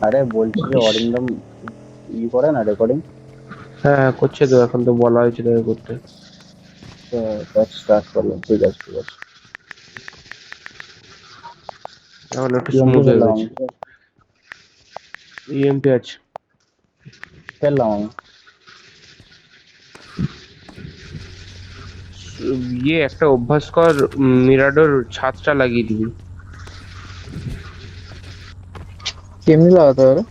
আরে বলছি যে অরিন্দম করে না রেকর্ডিং। হ্যাঁ হ্যাঁ করছে তো, এখন তো বলা হয়েছে তাকে করতে। স্টার্ট করলাম, ঠিক আছে ঠিক আছে। এখন একটু ইএমপি স্মুথ হয়ে ফেললাম গেছে। আমি, ঠিক আছে? ইএমপি আছে। ফেললাম আমি। ইয়ে একটা অভ্যাস কর, মিরাডোর ছাদটা লাগিয়ে দিবি। কেমনি লাগাতে হবে?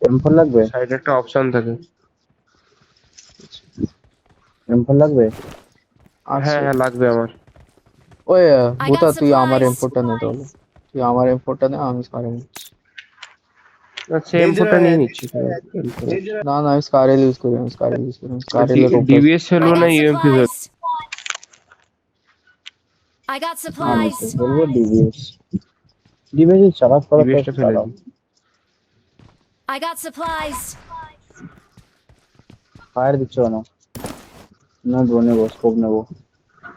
এম4 লাগবে? সাইডে একটা অপশন থাকে। এম4 লাগবে? হ্যাঁ আছে। হ্যাঁ লাগবে আমার। ওই I ভূতা, got তুই আমার supplies. এম4টা নে তাহলে। তুই আমার এম4টা নে, আমি স্কারে নিচ্ছি। সেম ফোনটা নিয়ে নিচ্ছি এরপরে। না না, আমি স্কারেল ইউজ করি, আমি স্কারেল ইউজ করি, স্কারেলের অভ্যাস। ডিবিএস ফেলবো I না got ইউএমপি ফেলবো? supplies. I got আমি তো supplies. বলবো ডিবিএস। ডিবিএস চালাতে পারো তো ডিবিএসটা ফেলে চালাও। দিই। I got supplies. ফায়ার দিচ্ছ না? নেবো নেবো, স্কোপ নেবো।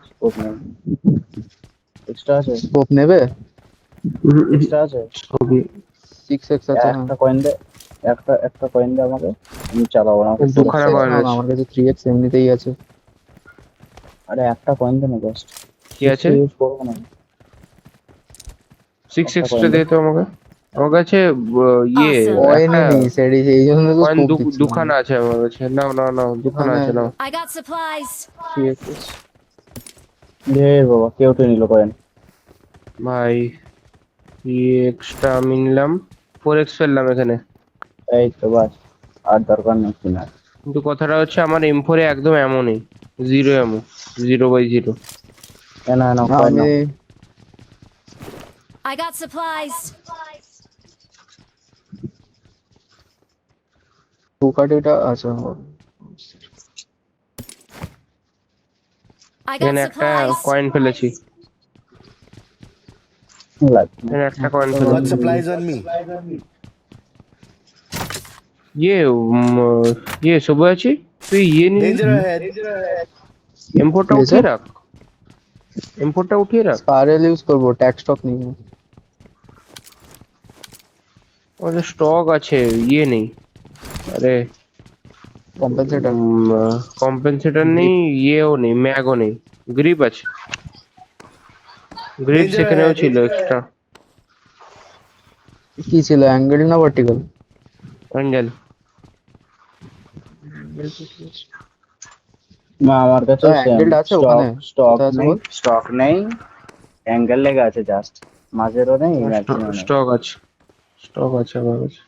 স্কোপ নেবো। এক্সট্রা আছে? স্কোপ নেবে? এক্সট্রা আছে? ছবি। 6x আছে, হ্যাঁ। একটা কয়েন দে, একটা একটা কয়েন দে আমাকে। আমি চালাবো না, আমাকে দুখানা 4x কয়েন না না, আছে। আমার কাছে 3x এমনিতেই আছে। আরে একটা কয়েন দে না জাস্ট। কি 6 আছে? ইউজ করবো না। সিক্স একটা কয়েন এক্সট্রা দে। দিয়ে তো আমাকে। আমার কাছে ইয়ে Awesome. কয়েনই একটা নেই সেট, এই জন্য তো কয়েন স্কোপ দিচ্ছিলাম আমি। দুখানা আছে আমার কাছে, নাও নাও নাও, দুখানা এখানে আছে নাও। I got supplies. 3x আছে। রে বাবা, কেউ তো নিল কয়েন। ভাই এক্সট্রা আমি নিলাম, 4x ফেললাম এখানে। এই তো বাস, আর দরকার নেই কিনার। কিন্তু কথাটা হচ্ছে আমার M4 এ একদম এমন নেই, জিরো এমো, 0/0। না না, কয়েন আমি নাও। I got supplies. টুকাটিটা আছে। I got এখানে একটা supplies. কয়েন ফেলেছি, লাগবে না। এখানে একটা কয়েন একটা ফেলেছি। Coin Got supplies on me. ইয়ে ইয়ে সবুজ আছি, তুই ইয়ে নিলি, Danger ahead. M4টা কি হয়েছে? উঠিয়ে রাখ, M4টা উঠিয়ে রাখ। স্পারেল ইউজ করবো, ট্যাগ স্টক নিয়ে। আমাদের স্টক আছে, ইয়ে নেই। আরে কম্পেনসেটর কম্পেনসেটর নেই, গ্রিপ। ইয়েও নেই, ম্যাগও নেই। গ্রিপ আছে, গ্রিপ Danger সেখানেও ahead. ছিল এক্সট্রা। কি ছিল, অ্যাঙ্গেল না ভার্টিক্যাল? অ্যাঞ্জেল। না, আমার কাছেও সেম। অ্যাঙ্গেলটা আছে ওখানে? স্টক স্টক কোথায় আছে নেই, বল? স্টক নেই। অ্যাঙ্গেল লেগে আছে জাস্ট। মাঝেরও নেই, ম্যাক্সিমাম নেই। স্টক আছে, স্টক আছে আমার কাছে।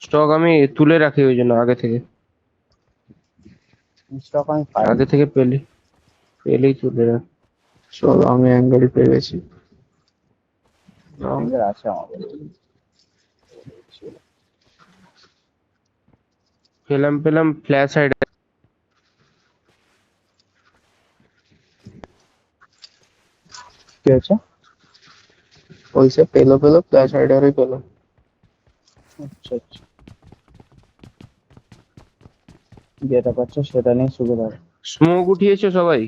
স্টক আমি তুলে রাখি ওই জন্য, আগে থেকে, স্টক আমি পাইনি। আগে থেকে পেলেই তুলে রাখি। চলো, আমি অ্যাঙ্গেল পেয়ে গেছি। অ্যাঙ্গেল আছে আমার কাছে। পেলাম ফ্ল্যাশ সাইড। কি হচ্ছে? ওইসে পেলো পেলো, ফ্ল্যাশ রাইডারই পেলো। আচ্ছা আচ্ছা, যেটা পাচ্ছে সেটা নিয়ে সুবিধা হবে। স্মোক উঠিয়েছে সবাই।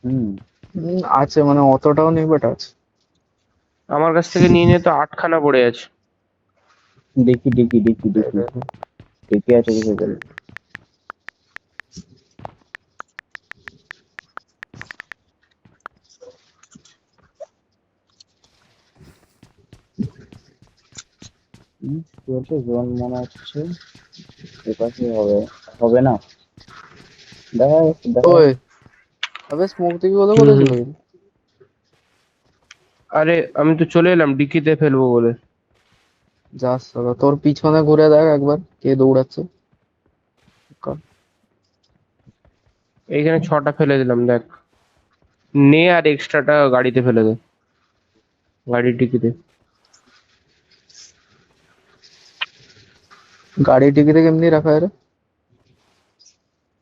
হুম। আছে মানে অতটাও নেই, বাট আছে। আমার কাছ থেকে নিয়ে নিয়ে তো 8খানা পড়ে আছে। দেখি দেখি দেখি দেখি, দেখি আছে কিছু করে। কি হচ্ছে, জোন মনে হচ্ছে এপাশে হবে। হবে না, দেখা যাচ্ছে দেখা ওই যাচ্ছে। আবে স্মোক থেকে কোথাও হুম কোথায় হুম। চলে গেলি? আরে আমি তো চলে এলাম ডিকিতে ফেলবো বলে। যাস সালা, তোর পিছনে ঘুরে দেখ একবার কে দৌড়াচ্ছে। এইখানে 6টা ফেলে দিলাম, দেখ। নে আর এক্সট্রাটা গাড়িতে ফেলে দে, গাড়ির ডিকিতে। গাড়ির ডিকিতে কেমনি রাখা হয় রে?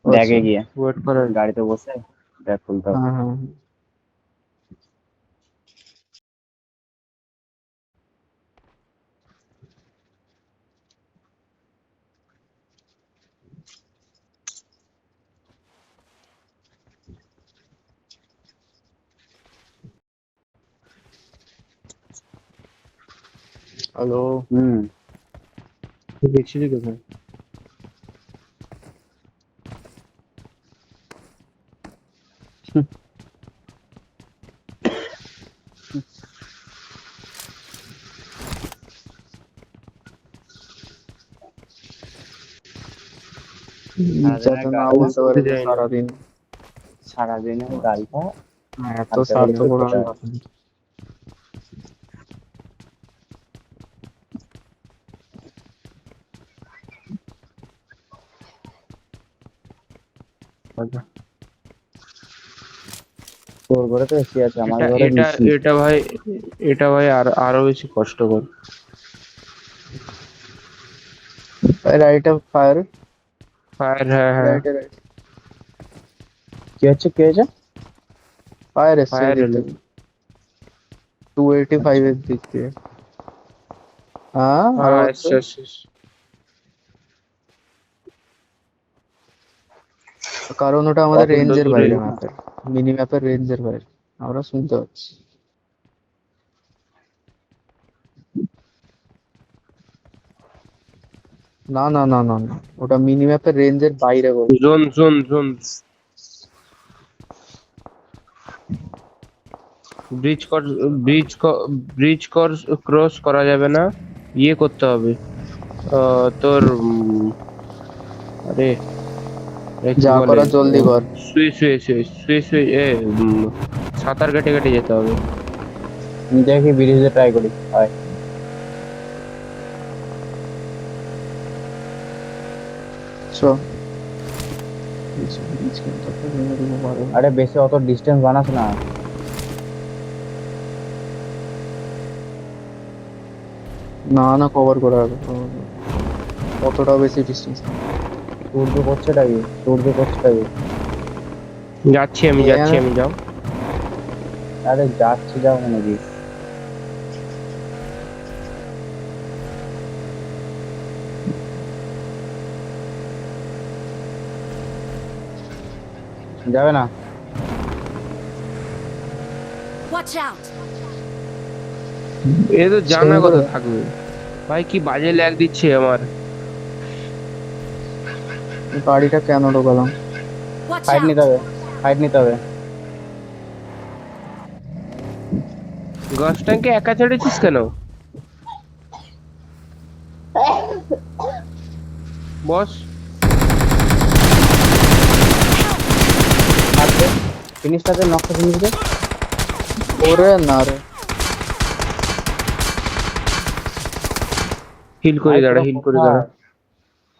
দেখে আচ্ছা। গিয়ে ওয়েট করে। গাড়িতে বসে দেখ খুলতে হবে। হ্যাঁ হ্যাঁ। হ্যালো। হুম। তুই দেখছিলি কোথায়? যাতে না গাড়িটা বলতে পারে যে যাই না। সারাদিন সারাদিনের গাড়িটা এত হালকা স্বার্থপর করে আমি কোথায়? দেখিনি। আচ্ছা। তোর ঘরে তো এসি আছে, আমার এটা ঘরে এটা বিসি। এটা ভাই, এটা ভাই আরো বেশি কষ্টকর। Right of fire. ফায়ার, হ্যাঁ হ্যাঁ, রাইট রাইট কি হচ্ছে কি হয়েছে? ফায়ার এসছে ফায়ার এদিক এলো। থেকে 285 এর দিক দিয়ে। হ্যাঁ আরো হ্যাঁ, হচ্ছে। এসছে এসছে এসছে। কারণ ওটা আমাদের কতটা রেঞ্জের দূরে? বাইরে, ম্যাপের মিনি ম্যাপের রেঞ্জের বাইরে। আমরা শুনতে পাচ্ছি। না না না না না, ওটা মিনি ম্যাপের রেঞ্জের বাইরে বলছি। Zone zone zone. ব্রিজ কর, ব্রিজ ব্রিজ ক্রস করা যাবে না। ইয়ে করতে হবে তোর আরে আরে কি যা বলে, করার জলদি কর। শুয়ে শুয়ে শুয়ে শুয়ে শুয়ে সাঁতার কেটে কেটে যেতে হবে। দেখি ব্রিজে ট্রাই করি। হয়। চো আরে বেশি অত ডিস্টেন্স বানাস না। না না, কভার করা হবে, cover করা। অতটাও বেশি ডিস্টেন্স। সূর্য করছেটা কি? সূর্য করছেটা কি? যাচ্ছি আমি, যাচ্ছি আমি, যাও। আরে যাচ্ছি, যাও নাকি? যাবে না? Watch out! এ তো জানা সুন্দর। কথা থাকবে। ভাই কি বাজে ল্যাগ দিচ্ছে আমার। গাড়িটা কেন ঢোকালাম? Watch ফাইট নিতে out! হবে, ফাইট নিতে হবে। গাছ ট্যাঙ্কে একা ছেড়েছিস কেন বস? আসবে, ফিনিশটাতে নকশা ফিনিশ দে। ওরে না রে, হিল করে ভাই দাঁড়া, তোরা হিল করে কোথায়? দাঁড়া।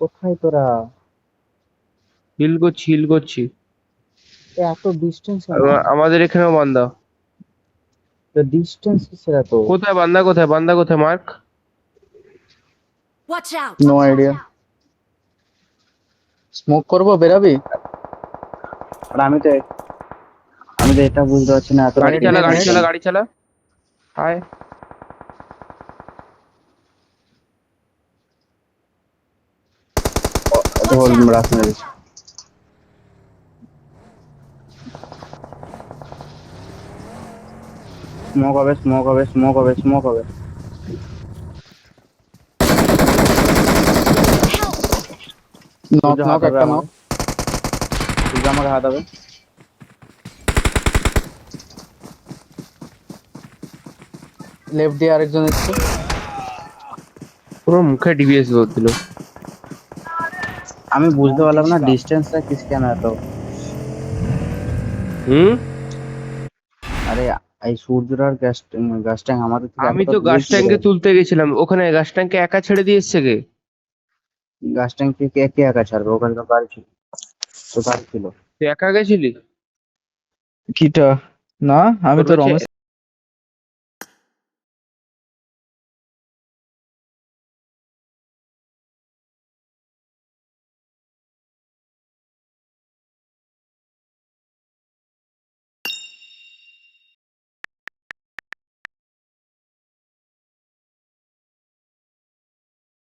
কোথায় তোরা? হিল করছি, হিল করছি। এত ডিস্টেন্স কেন? আমাদের এখানেও বান্দা। তো ডিস্টেন্স কিসের এত? কোথায় বান্দা, কোথায় বান্দা, কোথায় Mark? Watch out! No idea. Smoke করবো, বেরাবি? আর আমি তো এটা বুঝতে পারছি না এত গাড়ি চালা, গাড়ি নেট। চালা, গাড়ি চালা। হায়, হোল রাখ মেরে। স্মোক হবে, স্মোক হবে, স্মোক হবে, স্মোক হবে। নক সূর্য নক, হাত হবে একটা আমাকে, নক। সূর্য আমাকে হাত হবে। লেফট দিয়ে আরেকজন এসছে। পুরো মুখে ডিবিএস বল দিল। আমি বুঝতে পারলাম না ডিস্টেন্সটা কিস কেন এত। হুম, আরে এই সূর্যটার গ্যাস ট্যাঙ্ক আমাদের থেকে আমি এতটা তো দূরে গাছ কি করে? ট্যাঙ্কে তুলতে গেছিলাম, ওখানে গাছ ট্যাঙ্কে একা ছেড়ে দিয়ে এসছে কে? গ্যাস ট্যাঙ্ক কে কে কে একা ছাড়বে? ওখানে তো গাড়ি ছিল, তো গাড়ি ছিল। তুই একা গেছিলি? কিটা? না, আমি তোর তো কাছে রমেশ